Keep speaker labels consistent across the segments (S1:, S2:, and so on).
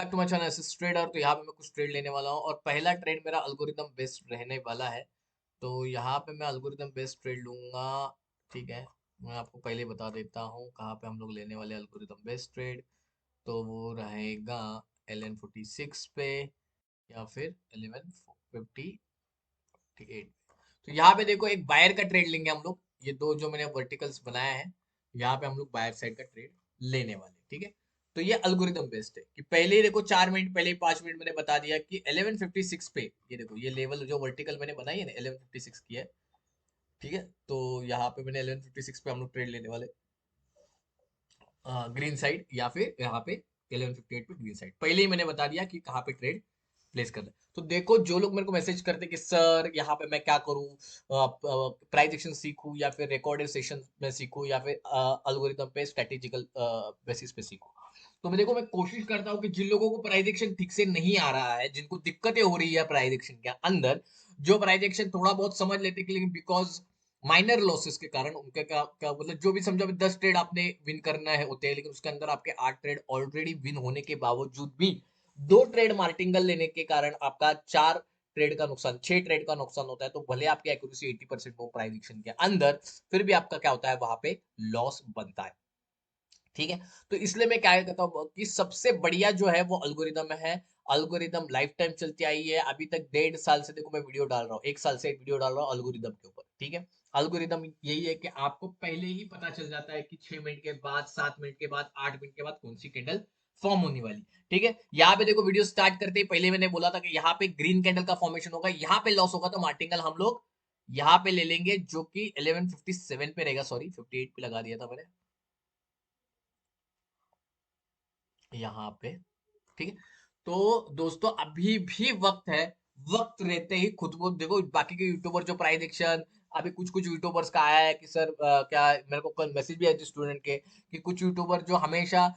S1: Back to my channel SS trader. तो यहाँ पे मैं कुछ ट्रेड लेने वाला हूँ और पहला ट्रेड मेरा अल्गोरिदम बेस्ड रहने वाला है। तो यहाँ पे मैं अल्गोरिदम बेस्ड ट्रेड लूंगा। ठीक है, मैं आपको पहले बता देता हूँ कहाँ पे हम लोग लेने वाले अल्गोरिदम बेस्ड ट्रेड। तो वो रहेगा LN46 पे या फिर 1158। तो यहाँ पे देखो एक बायर का ट्रेड लेंगे हम लोग। ये दो जो मैंने वर्टिकल्स बनाया है, यहाँ पे हम लोग बायर साइड का ट्रेड लेने वाले, ठीक है। तो ये अल्गोरिदम बेस्ड है कि पहले ही देखो 4 मिनट पहले 5 मिनट मैंने बता दिया कि 1156 पे ये देखो ये लेवल जो वर्टिकल मैंने बनाई है ना 1156 की है, ठीक है। तो यहाँ पे मैंने 1156 पे हम लोग ट्रेड लेने वाले ग्रीन साइड या फिर यहाँ पे 1158 पे ग्रीन साइड। पहले ही मैंने बता दिया कि कहाँ पे ट्रेड प्लेस करना है। तो देखो जो लोग मेरे को मैसेज करते कि सर यहाँ पे मैं क्या करूँ, प्राइस एक्शन सीखूं या फिर रिकॉर्डेड सेशन में सीखूं या फिर अल्गोरिथम पे स्ट्रेटेजिकल बेसिस पे सीखूं। तो मैं देखो मैं कोशिश करता हूँ कि जिन लोगों को प्राइस एक्शन ठीक से नहीं आ रहा है, जिनको दिक्कतें हो रही है प्राइस एक्शन के अंदर, जो प्राइस एक्शन थोड़ा बहुत समझ लेते हैं लेकिन बिकॉज माइनर लॉसेस के कारण उनका क्या क्या मतलब जो भी समझो 10 ट्रेड आपने विन करना है होते हैं, लेकिन उसके अंदर आपके 8 ट्रेड ऑलरेडी विन होने के बावजूद भी 2 ट्रेड मार्टिंगल लेने के कारण आपका 4 ट्रेड का नुकसान 6 ट्रेड का नुकसान होता है। तो भले आपकी एक्यूरेसी 80% हो प्राइडिक्शन के अंदर, फिर भी आपका क्या होता है वहां पे लॉस बनता है, ठीक है। तो इसलिए मैं क्या कहता हूँ कि सबसे बढ़िया जो है वो अल्गोरिदम है। अल्गोरिदम लाइफ टाइम चलती आई है, अभी तक 1.5 साल से देखो मैं वीडियो डाल रहा हूँ, 1 साल से एक वीडियो डाल रहा हूँ अल्गोरिदम के ऊपर, ठीक है। अल्गोरिदम यही है कि आपको पहले ही पता चल जाता है कि 6 मिनट के बाद 7 मिनट के बाद 8 मिनट के बाद कौन सी कैंडल फॉर्म होने वाली, ठीक है। यहाँ पे देखो वीडियो स्टार्ट करते ही पहले मैंने बोला था कि यहाँ पे ग्रीन कैंडल का फॉर्मेशन होगा, यहाँ पे लॉस होगा, तो मार्टिंगल हम लोग यहाँ पे ले लेंगे जो कि 1157 पे रहेगा, सॉरी 58 पे लगा दिया था मैंने यहाँ पे, ठीक है। तो दोस्तों अभी भी वक्त है, वक्त रहते ही खुद को देखो। बाकी के यूट्यूबर जो प्राइस एक्शन, अभी कुछ कुछ यूट्यूबर्स का आया है कि सर क्या मेरे को कल मैसेज भी आए थे स्टूडेंट के कि कुछ यूट्यूबर जो हमेशा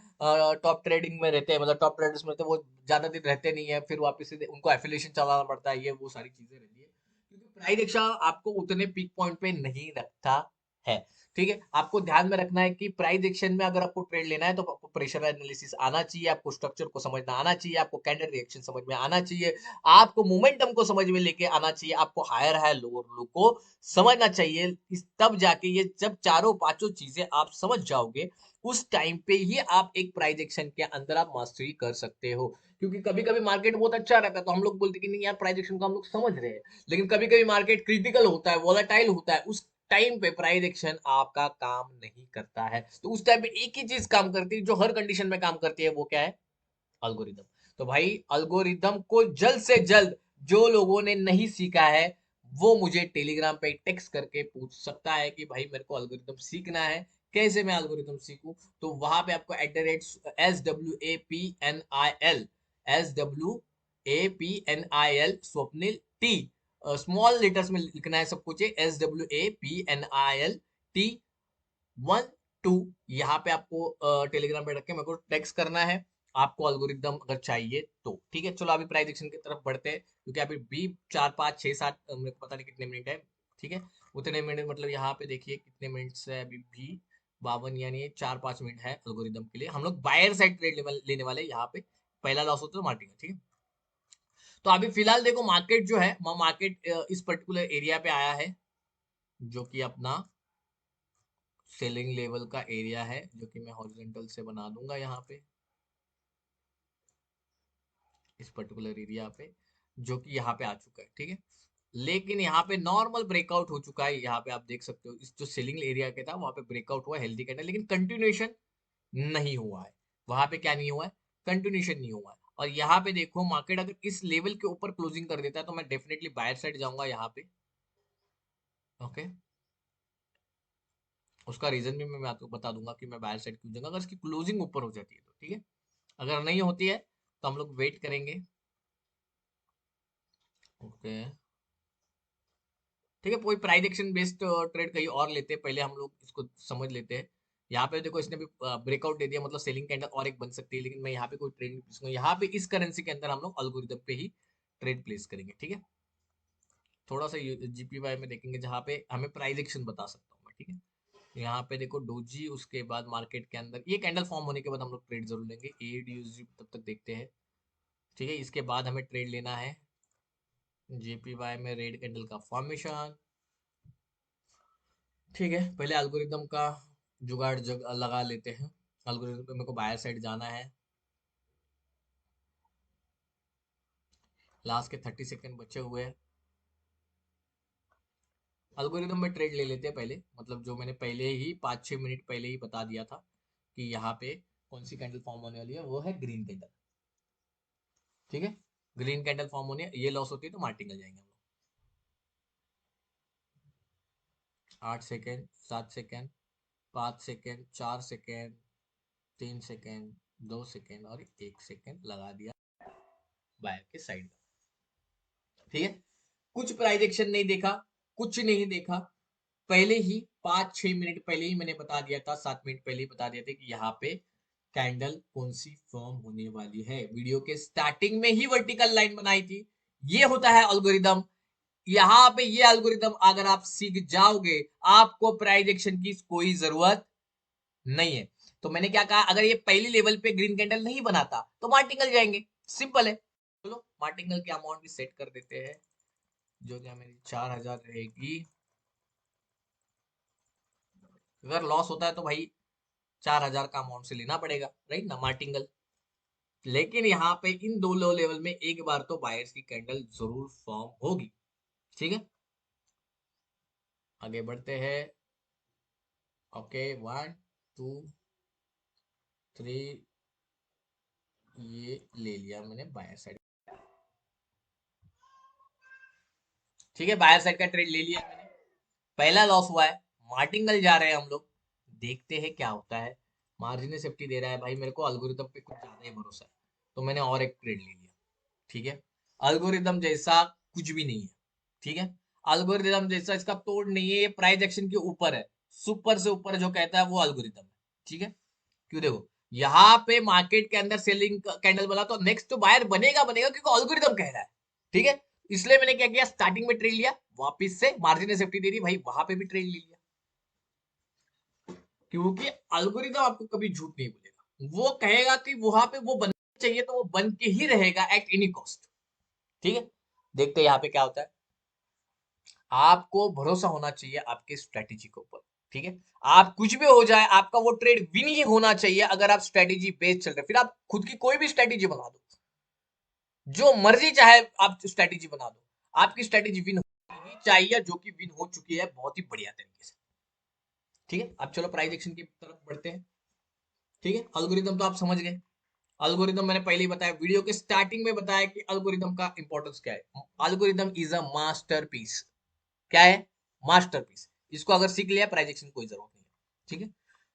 S1: टॉप ट्रेडिंग में रहते हैं, मतलब टॉप ट्रेडर्स में रहते हैं, वो ज्यादा दिन रहते नहीं है, फिर वापस से उनको एफिलिएशन चलाना पड़ता है, ये वो सारी चीजें रहती है क्योंकि प्राइस एक्शन आपको उतने पीक पॉइंट पे नहीं रखता है, ठीक है। आपको ध्यान में रखना है कि प्राइस एक्शन में अगर आपको ट्रेड लेना है तो आपको प्रेशर एनालिसिस आना चाहिए, आपको स्ट्रक्चर को समझना आना चाहिए, आपको कैंडल रिएक्शन समझ में आना चाहिए, आपको मोमेंटम को समझ में लेके आना चाहिए, आपको हायर हाई लोअर लो को समझना चाहिए। इस तब जाके ये जब चारों पांचों चीजें आप समझ जाओगे, उस टाइम पे ही आप एक प्राइस एक्शन के अंदर आप मास्टरी कर सकते हो। क्योंकि कभी कभी मार्केट बहुत अच्छा रहता है तो हम लोग बोलते कि नहीं यार प्राइस एक्शन को हम लोग समझ रहे हैं, लेकिन कभी कभी मार्केट क्रिटिकल होता है, वोलेटाइल होता है, उस टाइम पे प्राइस एक्शन आपका काम नहीं करता है। तो उस टाइम पे एक ही चीज काम करती है जो हर कंडीशन में काम करती है, वो क्या है? अल्गोरिदम। तो भाई अल्गोरिदम को जल्द से जल्द जो लोगों ने नहीं सीखा है वो मुझे टेलीग्राम पे टेक्स्ट करके पूछ सकता है कि भाई मेरे को अल्गोरिदम सीखना है, कैसे मैं अल्गोरिदम सीखूं। तो वहां पे आपको @SWAPNIL SWAPNIL Swapnil T small letters में लिखना है सब कुछ, SWAPNIL T 12 यहाँ पे आपको टेलीग्राम पे रख के मेरे को टेक्स्ट करना है आपको अल्गोरिदम अगर चाहिए तो, ठीक है। चलो अभी प्राइस एक्शन की तरफ बढ़ते हैं क्योंकि अभी भी 4 5 6 7 मेरे को पता नहीं कितने मिनट है, ठीक है। उतने मिनट मतलब यहाँ पे देखिए कितने मिनट है अभी भी 52, यानी 4 5 मिनट है अल्गोरिदम के लिए। हम लोग बायर साइड ट्रेड लेने वाले यहाँ पे, पहला लॉस होता है मार्टिंग, ठीक है। तो अभी फिलहाल देखो मार्केट जो है मार्केट इस पर्टिकुलर एरिया पे आया है जो कि अपना सेलिंग लेवल का एरिया है, जो कि मैं हॉरिजॉन्टल से बना दूंगा यहाँ पे इस पर्टिकुलर एरिया पे, जो कि यहाँ पे आ चुका है, ठीक है। लेकिन यहाँ पे नॉर्मल ब्रेकआउट हो चुका है, यहाँ पे आप देख सकते हो इस जो सेलिंग एरिया के था वहां पे ब्रेकआउट हुआ हेल्दी कैंडल, लेकिन कंटिन्यूएशन नहीं हुआ है। वहां पे क्या नहीं हुआ है? कंटिन्यूएशन नहीं हुआ है। और यहाँ पे देखो मार्केट अगर इस लेवल के ऊपर क्लोजिंग कर देता है तो मैं डेफिनेटली बायर साइड जाऊंगा यहाँ पे, ओके। उसका रीजन भी मैं आपको बता दूंगा कि मैं बायर साइड क्यों जाऊंगा अगर इसकी क्लोजिंग ऊपर हो जाती है तो, ठीक है। अगर नहीं होती है तो हम लोग वेट करेंगे, ओके, ठीक है। कोई प्राइस एक्शन बेस्ड ट्रेड कहीं और लेते हैं, पहले हम लोग इसको समझ लेते हैं। यहाँ पे देखो इसने भी ब्रेकआउट दे दिया, मतलब सेलिंग कैंडल और एक बन सकती है, लेकिन मैं यहाँ पे कोई ट्रेड नहीं प्लेस करूंगा। यहाँ पे इस करेंसी के अंदर हम लोग अल्गोरिदम पे ही ट्रेड प्लेस करेंगे, ठीक है। थोड़ा सा जीपीवाई में देखेंगे जहाँ पे हमें प्राइस एक्शन बता सकता हूँ मैं, ठीक है। यहाँ पे देखो डोजी, उसके बाद मार्केट के अंदर ये कैंडल फॉर्म होने के बाद हम लोग ट्रेड जरूर लेंगे। AUD USD तब तक देखते हैं। ठीक है, इसके बाद हमें ट्रेड लेना है JPY में रेड कैंडल का फॉर्मेशन। ठीक है, पहले एल्गोरिदम का जुगाड़ लगा लेते हैं। एल्गोरिदम पे मेरे को बायर साइड जाना है। लास्ट के 30 सेकंड बचे हुए हैं। एल्गोरिदम में ट्रेड ले लेते हैं पहले, मतलब जो मैंने पहले ही 5-6 मिनट पहले ही बता दिया था कि यहाँ पे कौन सी कैंडल फॉर्म होने वाली है, वो है ग्रीन कैंडल। ठीक है, ग्रीन कैंडल फॉर्म होने, ये लॉस होती है तो मार्टिंगल जाएंगे हम लोग। 8 second, 7 second, 5 second, 4 second, 3 second, 2 second और 1 सेकेंड लगा दिया बायर के साइड में। ठीक है, कुछ प्राइस एक्शन नहीं देखा, कुछ नहीं देखा। पहले ही 5-6 मिनट पहले ही मैंने बता दिया था, 7 मिनट पहले ही बता दिया था कि यहाँ पे कैंडल कौन सी फॉर्म होने वाली है। वीडियो के स्टार्टिंग में ही वर्टिकल लाइन बनाई थी। ये होता है एल्गोरिदम। यहाँ पे ये एल्गोरिदम अगर आप सीख जाओगे, आपको प्राइस एक्शन की कोई जरूरत नहीं है। तो मैंने क्या कहा, अगर ये पहली लेवल पे ग्रीन कैंडल नहीं बनाता तो मार्टिंगल जाएंगे, सिंपल है। चलो मार्टिंगल की अमाउंट भी सेट कर देते हैं, जो कि मेरी 4000 रहेगी। अगर लॉस होता है तो भाई 4000 का अमाउंट से लेना पड़ेगा, राइट ना, मार्टिंगल। लेकिन यहाँ पे इन दो लो लेवल में एक बार तो बायर्स की कैंडल जरूर फॉर्म होगी। ठीक है, आगे बढ़ते हैं। ओके, 1 2 3, ये ले लिया मैंने बायर साइड। ठीक है, बायर साइड का ट्रेड ले लिया मैंने, पहला लॉस हुआ है। मार्टिंगल जा रहे हैं हम लोग, देखते हैं क्या होता है। मार्जिन सेफ्टी दे रहा है भाई, मेरे को एल्गोरिदम पे कुछ ज्यादा ही भरोसा है, तो मैंने और एक ट्रेड ले लिया। ठीक है, एल्गोरिदम जैसा कुछ भी नहीं है। ठीक है, एल्गोरिदम जैसा इसका तोड़ नहीं है, ये प्राइस एक्शन के ऊपर है। सुपर से ऊपर जो कहता है वो एल्गोरिदम है। ठीक है, क्यों, देखो यहाँ पे मार्केट के अंदर सेलिंग कैंडल बना तो नेक्स्ट तो बायर बनेगा बनेगा, क्योंकि एल्गोरिदम कह रहा है। ठीक है, इसलिए मैंने क्या किया, स्टार्टिंग में ट्रेड लिया, वापिस से मार्जिन सेफ्टी दे दी भाई, वहां पे भी ट्रेड ले लिया। क्योंकि एल्गोरिदम आपको कभी झूठ नहीं बोलेगा, वो कहेगा कि वहां पे वो बनना चाहिए तो वो बन के ही रहेगा एट एनी कॉस्ट। ठीक है, देखते हैं यहाँ पे क्या होता है। आपको भरोसा होना चाहिए आपके स्ट्रेटेजी के ऊपर। ठीक है, आप कुछ भी हो जाए, आपका वो ट्रेड विन ही होना चाहिए। अगर आप स्ट्रेटेजी बेस्ड चल रहे, फिर आप खुद की कोई भी स्ट्रेटेजी बना दो, जो मर्जी चाहे आप स्ट्रेटेजी बना दो, आपकी स्ट्रेटेजी विन होनी ही चाहिए, जो कि विन हो चुकी है बहुत ही बढ़िया तरीके से। ठीक है, अब चलो प्राइस एक्शन की तरफ बढ़ते हैं। ठीक है, एल्गोरिदम तो आप समझ गए। एल्गोरिदम मैंने पहले ही बताया, वीडियो के स्टार्टिंग में बताया कि एल्गोरिदम का इंपॉर्टेंस क्या है। Algorithm is a masterpiece. क्या है, मास्टरपीस। इसको अगर सीख लिया, प्राइजेक्शन कोई जरूरत नहीं है। ठीक है,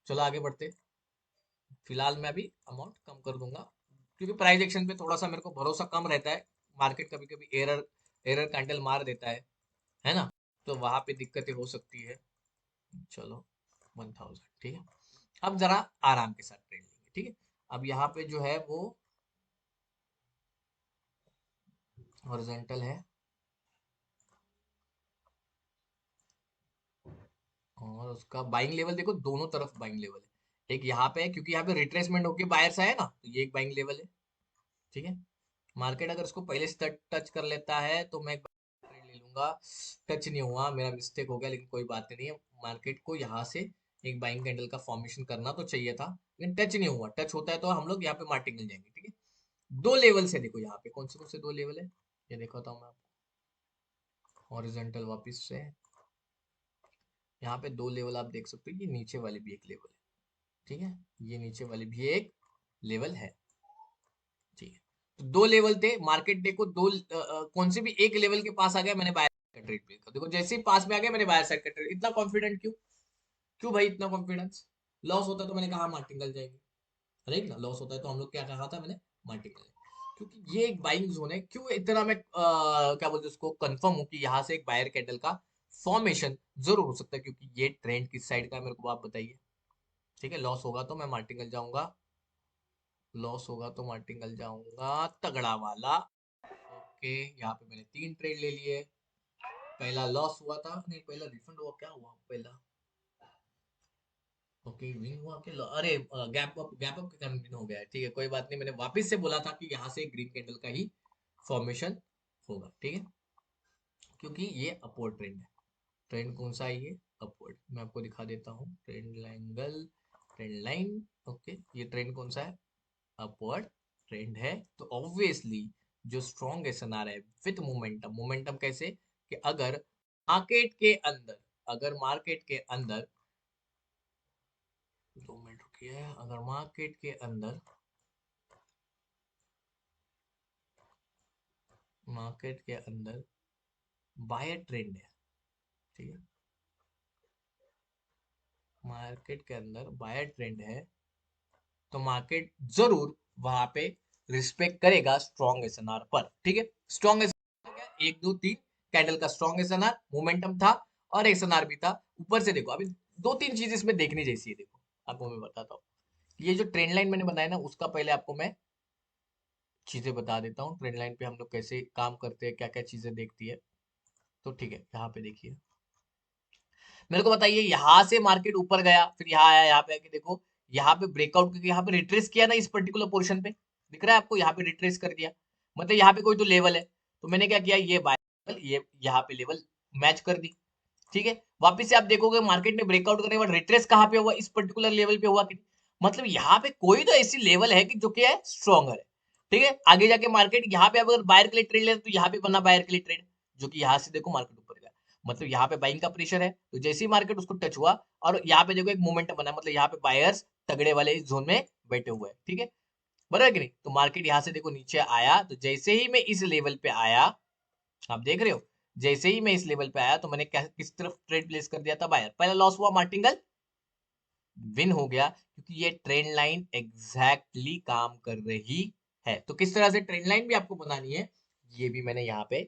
S1: चलो आगे बढ़ते। फिलहाल मैं अभी अमाउंट कम कर दूंगा, क्योंकि प्राइजेक्शन पे थोड़ा सा मेरे को भरोसा कम रहता है। मार्केट कभी कभी एरर एरर कैंडल मार देता है ना, तो वहां पे दिक्कतें हो सकती है। चलो 1000। ठीक है, अब जरा आराम के साथ ट्रेड लेंगे। ठीक है, अब यहाँ पे जो है वो हॉरिजॉन्टल है, और उसका बाइंग लेवल देखो, दोनों तरफ बाइंग लेवल है। एक यहाँ पे है, क्योंकि यहाँ पे रिट्रेसमेंट होके बायर्स आए ना, तो ये एक बाइंग लेवल है। ठीक है, मार्केट अगर इसको पहले से टच कर लेता है तो मैं एक ट्रेड ले लूंगा। टच नहीं हुआ, मेरा मिस्टेक हो गया, लेकिन कोई बात नहीं है। मार्केट को यहाँ से एक बाइंग कैंडल का फॉर्मेशन करना तो चाहिए था, लेकिन टच नहीं हुआ। टच होता है तो हम लोग यहाँ पे मार्टिंग मिल जाएंगे। ठीक है, दो लेवल से देखो, यहाँ पे कौन से दो लेवल है, ये देखो था मैं। हॉरिजॉन्टल वापस से, यहाँ पे दो लेवल आप देख सकते हो, ये नीचे वाली भी एक लेवल है। ठीक है, ये नीचे वाली भी एक लेवल है। ठीक है, तो दो लेवल थे। मार्केट देखो दो कौन से भी एक लेवल के पास आ गया, मैंने बायर का ट्रेड प्ले किया। देखो जैसे ही पास में आ गया, मैंने बायर साइड का ट्रेड। इतना कॉन्फिडेंट क्यों, क्यों भाई इतना कॉन्फिडेंस। लॉस होता तो मैंने कहा मार्टिंगल जाएंगे, राइट ना। लॉस होता है तो हम लोग क्या कहा था मैंने, मार्टिंगल। क्योंकि ये एक बाइंग जोन है। क्यों इतना मैं क्या बोलते हैं उसको, कंफर्म हूं कि यहाँ से एक बायर कैंडल का फॉर्मेशन जरूर हो सकता है, क्योंकि ये ट्रेंड किस साइड का है मेरे को आप बताइए। ठीक है, लॉस होगा तो मैं मार्टिंगल जाऊंगा, लॉस होगा तो मार्टिंगल जाऊंगा तगड़ा वाला। ओके, यहाँ पे मैंने 3 ट्रेड ले लिए। पहला लॉस हुआ था, नहीं पहला रिफंड हुआ, क्या हुआ पहला। ओके विन हुआ के अरे गैप अप के कारण विन हो गया है, ठीक है कोई बात नहीं, मैंने वापस से बोला था कि यहाँ से ग्रीन कैंडल का ही फॉर्मेशन होगा, ठीक है, क्योंकि ये अपवर्ड ट्रेंड है। ट्रेंड कौन सा है ये? अपवर्ड। मैं आपको दिखा देता हूँ trend angle, trend line. Okay, ये ट्रेंड कौन सा है? अपवर्ड ट्रेंड है। तो ऑब्वियसली जो स्ट्रॉन्ग एसएनआर है विथ मोमेंटम, मोमेंटम कैसे कि मार्केट के अंदर अगर मार्केट के अंदर 2 मिनट रुकिए, अगर मार्केट के अंदर बायर ट्रेंड है, ठीक है, मार्केट के अंदर बायर ट्रेंड है, तो मार्केट जरूर वहां पे रिस्पेक्ट करेगा स्ट्रॉन्ग एसएनआर पर, ठीक है। स्ट्रॉन्ग एसएनआर 1 2 3 कैंडल का स्ट्रॉन्ग एसएनआर, मोमेंटम था और एसएनआर भी था। ऊपर से देखो, अभी 2 3 चीज इसमें देखनी जैसी है, देखो आपको मैं बताता हूँ। ये जो ट्रेंड लाइन मैंने बनाया ना, उसका पहले आपको मैं चीजें बता देता हूँ, ट्रेंड लाइन पे हम लोग कैसे काम करते हैं, क्या क्या चीजें देखती है। तो ठीक है, यहाँ पे देखिए, मेरे को बताइए, यहाँ से मार्केट ऊपर गया, फिर यहाँ आया, यहाँ पे आके देखो, यहाँ पे ब्रेकआउट करके यहाँ पे रिट्रेस किया ना, इस पर्टिकुलर पोर्शन पे दिख रहा है आपको, यहाँ पे रिट्रेस कर दिया, मतलब यहाँ पे कोई तो लेवल है, तो मैंने क्या किया, ये बाय ये यहाँ पे लेवल मैच कर दी, ठीक है। वापिस से आप देखोगे मार्केट ने ब्रेकआउट करने के बाद रिट्रेस कहाँ पे हुआ, इस पर्टिकुलर लेवल पे हुआ कि मतलब यहाँ पे कोई तो ऐसी लेवल है कि जो कि है स्ट्रॉन्गर है, ठीक है। आगे जाके मार्केट यहाँ पे अगर बायर के लिए ट्रेड ले तो यहाँ पे बना बायर के लिए ट्रेड, जो कि यहाँ से देखो मार्केट ऊपर गया, मतलब यहाँ पे बाइंग का प्रेशर है, तो जैसे ही मार्केट उसको टच हुआ और यहाँ पे देखो एक मोमेंटम बना, मतलब यहाँ पे बायर्स तगड़े वाले इस जोन में बैठे हुए हैं, ठीक है, बराबर है कि नहीं। तो मार्केट यहाँ से देखो नीचे आया, तो जैसे ही मैं इस लेवल पे आया, आप देख रहे हो, जैसे ही मैं इस लेवल पे आया तो मैंने किस तरफ ट्रेड प्लेस कर दिया था, बायर। पहला लॉस हुआ, मार्टिंगल विन हो गया, क्योंकि ये ट्रेंड लाइन एग्जैक्टली काम कर रही है। तो किस तरह से ट्रेंड लाइन भी आपको बनानी है, ये भी मैंने यहाँ पे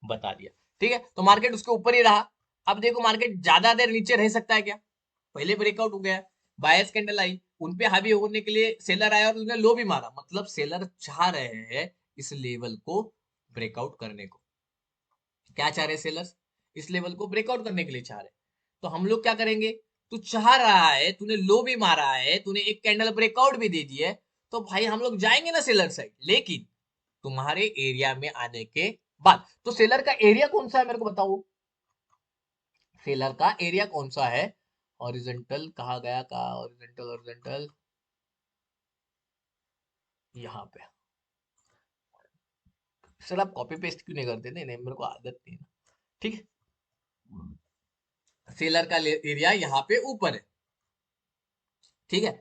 S1: बता दिया, ठीक है। तो मार्केट उसके ऊपर ही रहा। अब देखो मार्केट ज्यादा देर नीचे रह सकता है क्या? पहले ब्रेकआउट हो गया, बायर्स कैंडल आई, उनपे हावी होने के लिए सेलर आया और उसने लो भी मारा, मतलब सेलर चाह रहे हैं इस लेवल को ब्रेकआउट करने को। क्या चाह रहे सेलर्स? इस लेवल को ब्रेकआउट करने के लिए चाह रहे। तो हम लोग क्या करेंगे, तू चाह रहा है, तूने लो भी मारा है, तूने एक कैंडल ब्रेकआउट भी दे दी है, तो भाई हम लोग जाएंगे ना सेलर साइड, लेकिन तुम्हारे एरिया में आने के बाद। तो सेलर का एरिया कौन सा है मेरे को बताओ, सेलर का एरिया कौन सा है? हॉरिजॉन्टल कहा गया, का हॉरिजॉन्टल, हॉरिजॉन्टल यहाँ पे। सर आप कॉपी पेस्ट क्यों नहीं करते? नहीं नहीं, मेरे को आदत नहीं है, ठीक है। सेलर का एरिया यहाँ पे ऊपर है, ठीक है।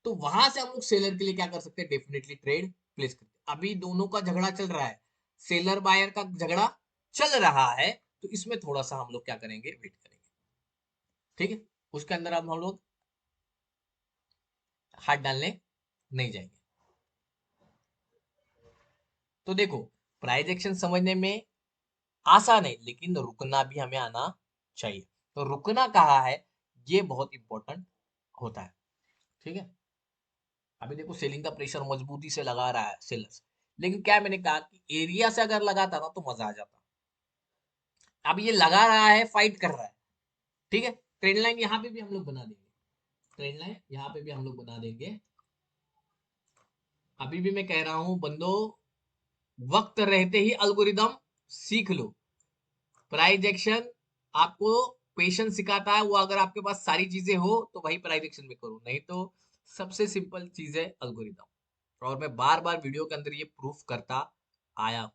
S1: तो वहां से हम लोग सेलर के लिए क्या कर सकते हैं, डेफिनेटली ट्रेड प्लेस करते। अभी दोनों का झगड़ा चल रहा है, सेलर बायर का झगड़ा चल रहा है, तो इसमें थोड़ा सा हम लोग क्या करेंगे, वेट करेंगे, ठीक है। उसके अंदर अब हम लोग हाथ डालने नहीं जाएंगे। तो देखो, प्राइस एक्शन समझने में आसान है, लेकिन रुकना भी हमें आना चाहिए। तो रुकना कहाँ है, ये बहुत इंपॉर्टेंट होता है, ठीक है। अभी देखो सेलिंग का प्रेशर मजबूती से लगा रहा है सेलर्स, लेकिन क्या मैंने कहा कि एरिया से अगर लगाता ना तो मजा आ जाता। अब ये लगा रहा है, फाइट कर रहा है, ठीक है। ट्रेंड लाइन यहाँ पे भी हम लोग बना देंगे, ट्रेंड लाइन यहाँ पे भी हम लोग बना देंगे। अभी भी मैं कह रहा हूं बंदो, वक्त रहते ही अल्गोरिदम सीख लो। प्राइस एक्शन आपको पेशेंस सिखाता है, वो अगर आपके पास सारी चीजें हो तो वही प्राइस एक्शन में करो, नहीं तो सबसे सिंपल चीज है अल्गोरिदम। और मैं बार बार वीडियो के अंदर ये प्रूफ करता आया।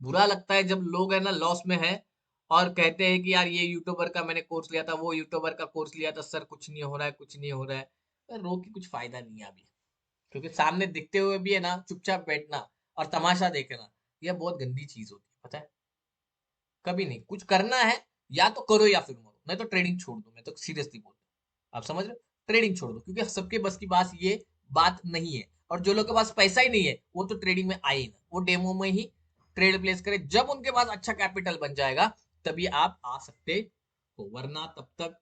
S1: बुरा लगता है जब लोग है ना लॉस में है और कहते हैं कि यार ये यूट्यूबर का मैंने कोर्स लिया था, वो यूट्यूबर का कोर्स लिया था सर, कुछ नहीं हो रहा है, कुछ नहीं हो रहा है। पर रो के कुछ फायदा नहीं है अभी, क्योंकि सामने दिखते हुए भी है ना चुपचाप बैठना और तमाशा देखना, यह बहुत गंदी चीज होती है, पता है। कभी नहीं, कुछ करना है या तो करो या फिर मरो, नहीं तो ट्रेडिंग छोड़ दो, मैं तो सीरियसली बोल रहा हूँ, आप समझ रहे हो। ट्रेडिंग छोड़ दो, क्योंकि सबके बस की बात नहीं है। और जो लोग के पास पैसा ही नहीं है वो तो ट्रेडिंग में आए ही ना, वो डेमो में ही ट्रेड प्लेस करे, जब उनके पास अच्छा कैपिटल बन जाएगा तभी आप आ सकते हो, वरना तब तक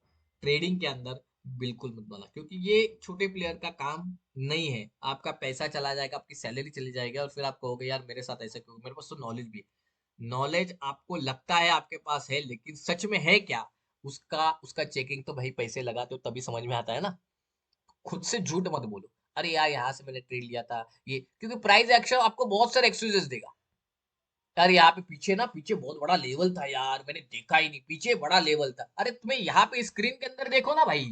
S1: ट्रेडिंग के अंदर बिल्कुल मत बना, क्योंकि ये छोटे प्लेयर का काम नहीं है। आपका पैसा चला जाएगा, आपकी सैलरी चली जाएगी और फिर आप कहोगे यार मेरे साथ ऐसा क्यों, मेरे पास तो नॉलेज भी है। नॉलेज आपको लगता है आपके पास है, लेकिन सच में है क्या, उसका उसका चेकिंग तो भाई पैसे लगाते हो तभी समझ में आता है ना। खुद से झूठ मत बोलो, अरे यार यहाँ से मैंने ट्रेड लिया था ये, क्योंकि प्राइस एक्शन आपको बहुत सारे एक्सक्यूजेस देगा। यार यहाँ पे पीछे ना, पीछे बहुत बड़ा लेवल था यार, मैंने देखा ही नहीं, पीछे बड़ा लेवल था। अरे तुम्हें यहाँ पे स्क्रीन के अंदर देखो ना भाई,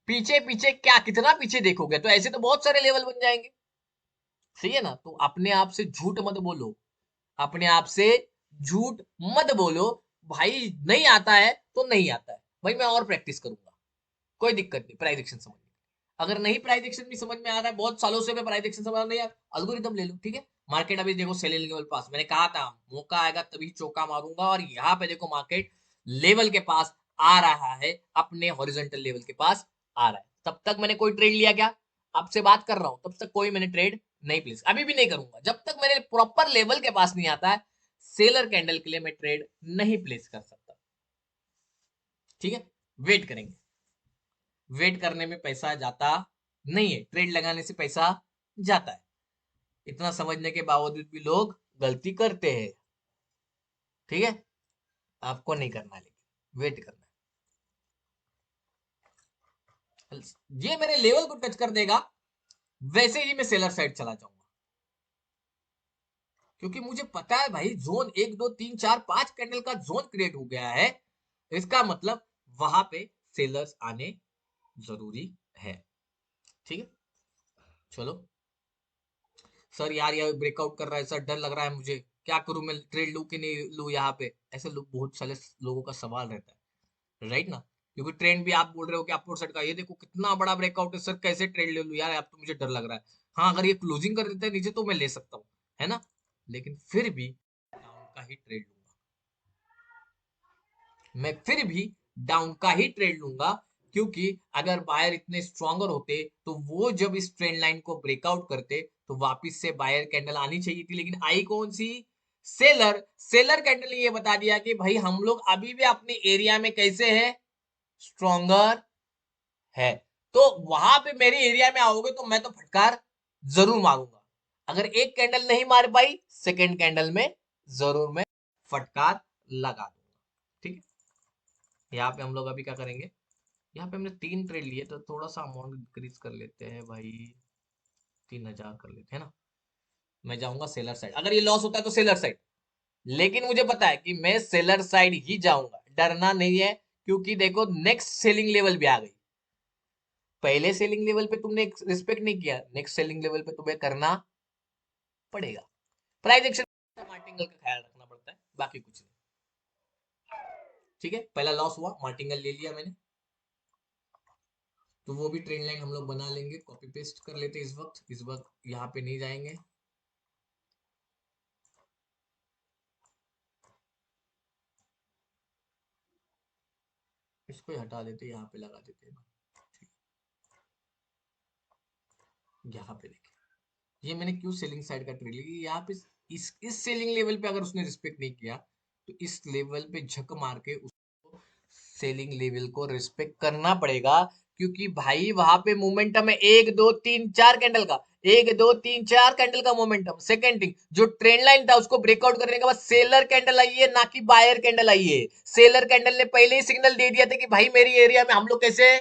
S1: पीछे पीछे क्या, कितना पीछे देखोगे, तो ऐसे तो बहुत सारे लेवल बन जाएंगे। सही है ना? तो अपने आप से झूठ मत बोलो, अपने आप से झूठ मत बोलो। भाई नहीं आता है तो नहीं आता है भाई, मैं और प्रैक्टिस करूंगा, कोई दिक्कत नहीं प्राइस एक्शन समझ में। अगर नहीं प्राइस एक्शन भी समझ में आ रहा है, बहुत सालों से मैं प्राइस एक्शन समझ नहीं यार, एल्गोरिथम ले लो, ठीक है। मार्केट अभी देखो सेलिंग लेवल पास, मैंने कहा था मौका आएगा तभी चौका मारूंगा, और यहाँ पे देखो मार्केट लेवल के पास आ रहा है, अपने हॉरिजॉन्टल लेवल के पास आ रहा है। तब तक मैंने कोई ट्रेड लिया क्या? आपसे बात कर रहा हूं तब तक कोई मैंने ट्रेड नहीं प्लेस, अभी भी नहीं करूंगा जब तक मेरे प्रॉपर लेवल के पास नहीं आता है। सेलर कैंडल के लिए मैं ट्रेड नहीं प्लेस कर सकता, ठीक है। वेट करेंगे, वेट करने में पैसा जाता नहीं है, ट्रेड लगाने से पैसा जाता है। इतना समझने के बावजूद भी लोग गलती करते हैं, ठीक है। आपको नहीं करना है, लेकिन वेट करना है। ये मेरे लेवल को टच कर देगा, वैसे ही मैं सेलर साइड चला जाऊंगा, क्योंकि मुझे पता है भाई जोन 1 2 3 4 5 कैंडल का जोन क्रिएट हो गया है, इसका मतलब वहां पे सेलर्स आने जरूरी है, ठीक है। चलो सर, यार ये ब्रेकआउट कर रहा है सर, डर लग रहा है मुझे, क्या करूं, मैं ट्रेड लूं कि नहीं लूं यहाँ पे, ऐसे लोग, बहुत सारे लोगों का सवाल रहता है, राइट ना। क्योंकि ट्रेंड भी आप बोल रहे हो कि अपवर्ड साइड का, ये देखो कितना बड़ा ब्रेकआउट है सर, कैसे ट्रेड ले लूं यार, अब तो मुझे डर लग रहा है। हाँ, अगर ये क्लोजिंग कर देता है नीचे तो मैं ले सकता हूँ, है ना, लेकिन फिर भी डाउन का ही ट्रेड लूंगा, मैं फिर भी डाउन का ही ट्रेड लूंगा। क्योंकि अगर बायर इतने स्ट्रॉन्गर होते तो वो जब इस ट्रेंड लाइन को ब्रेकआउट करते तो वापस से बायर कैंडल आनी चाहिए थी, लेकिन आई कौन सी? सेलर। सेलर कैंडल ने ये बता दिया कि भाई हम लोग अभी भी अपने एरिया में कैसे है, स्ट्रॉन्गर है। तो वहां पे मेरे एरिया में आओगे तो मैं तो फटकार जरूर मारूंगा, अगर एक कैंडल नहीं मार पाई सेकेंड कैंडल में जरूर मैं फटकार लगा दूंगा, ठीक है। यहाँ पे हम लोग अभी क्या करेंगे, यहाँ पे हमने 3 ट्रेड लिए तो थोड़ा सा अमाउंट इंक्रीज कर लेते हैं भाई, 3000 कर लेते हैं ना। मैं जाऊंगा सेलर साइड, अगर ये लॉस होता है तो सेलर साइड, लेकिन मुझे पता है कि मैं सेलर साइड ही जाऊंगा, डरना नहीं है। क्योंकि देखो नेक्स्ट सेलिंग लेवल भी आ गई, पहले सेलिंग लेवल पे तुमने रिस्पेक्ट नहीं किया, नेक्स्ट सेलिंग लेवल पे तुम्हें करना पड़ेगा। प्राइस एक्शन मार्टिंगल का ख्याल रखना पड़ता है, बाकी कुछ नहीं, ठीक है। पहला लॉस हुआ, मार्टिंगल ले लिया मैंने, तो वो भी ट्रेंड लाइन हम लोग बना लेंगे, कॉपी पेस्ट कर लेते हैं इस वक्त यहाँ पे नहीं जाएंगे। इसको हटा देते, यहाँ पे लगा देते हैं, यहाँ पे देखिए ये मैंने क्यों सेलिंग साइड का ट्रेड लिया, यहाँ पे इस सेलिंग लेवल पे अगर उसने रिस्पेक्ट नहीं किया तो इस लेवल पे झक मार के उसको सेलिंग लेवल को रिस्पेक्ट करना पड़ेगा। क्योंकि भाई वहां पे मोमेंटम है 1 2 3 4 कैंडल का, 1 2 3 4 कैंडल का मोमेंटम। सेकेंड थिंग, जो ट्रेंड लाइन था उसको ब्रेकआउट करने के बाद सेलर कैंडल आई है, ना कि बायर कैंडल आई है। सेलर कैंडल ने पहले ही सिग्नल दे दिया था कि भाई मेरी एरिया में हम लोग कैसे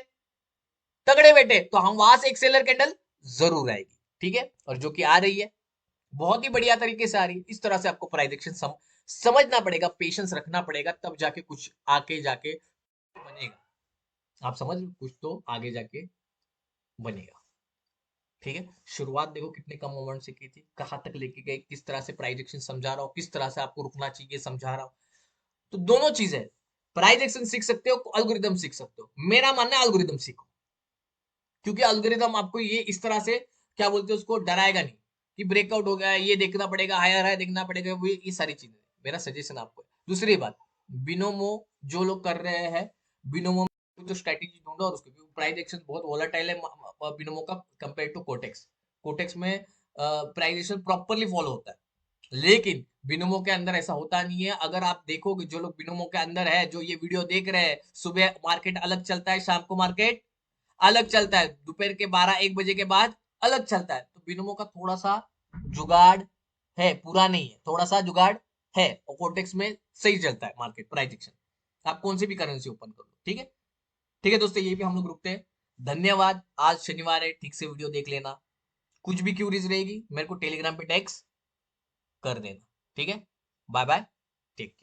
S1: तगड़े बैठे, तो हम वहां से एक सेलर कैंडल जरूर आएगी, ठीक है। और जो कि आ रही है, बहुत ही बढ़िया तरीके से आ रही है। इस तरह से आपको प्राइस एक्शन समझना पड़ेगा, पेशेंस रखना पड़ेगा, तब जाके कुछ आके जाके बनेगा। आप समझ लो, कुछ तो आगे जाके बनेगा, ठीक है। शुरुआत देखो कितने कम मोमेंट से की थी, कहां तक लेके गए, किस तरह से प्राइस एक्शन समझा रहा हूँ, किस तरह से आपको रुकना चाहिए समझा रहा हूँ। तो दोनों चीज है, प्राइस एक्शन सीख सकते हो, अल्गोरिदम सीख सकते हो। मेरा मानना है अल्गोरिदम सीखो, क्योंकि अल्गोरिदम आपको ये इस तरह से क्या बोलते हैं उसको, डराएगा नहीं कि ब्रेकआउट हो गया है, ये देखना पड़ेगा, हायर है देखना पड़ेगा, वो ये सारी चीजें। मेरा सजेशन आपको है। दूसरी बात, बिनोमो जो लोग कर रहे हैं, बिनोमो में तो स्ट्रेटेजी ढूंढो, और उसके प्राइस एक्शन बहुत वोलाटाइल है बिनोमो का कंपेयर टू कोटेक्स। कोटेक्स में प्राइस एक्शन प्रॉपरली फॉलो होता है, लेकिन बिनोमो के अंदर ऐसा होता नहीं है। अगर आप देखोगे जो लोग बिनोमो के अंदर है, जो ये वीडियो देख रहे हैं, सुबह मार्केट अलग चलता है, शाम को मार्केट अलग चलता है, दोपहर के 12 1 बजे के बाद अलग चलता है। तो बिनोमो का थोड़ा सा जुगाड़ है, पूरा नहीं है, थोड़ा सा जुगाड़ है, और कोटेक्स में सही चलता है मार्केट प्राइस एक्शन। आप कौन सी भी करेंसी ओपन कर लो, ठीक है। ठीक है दोस्तों, ये भी हम लोग रुकते हैं, धन्यवाद। आज शनिवार है, ठीक से वीडियो देख लेना। कुछ भी क्यूरीज रहेगी मेरे को टेलीग्राम पे टेक्स्ट कर देना। ठीक है, बाय बाय, टेक केयर।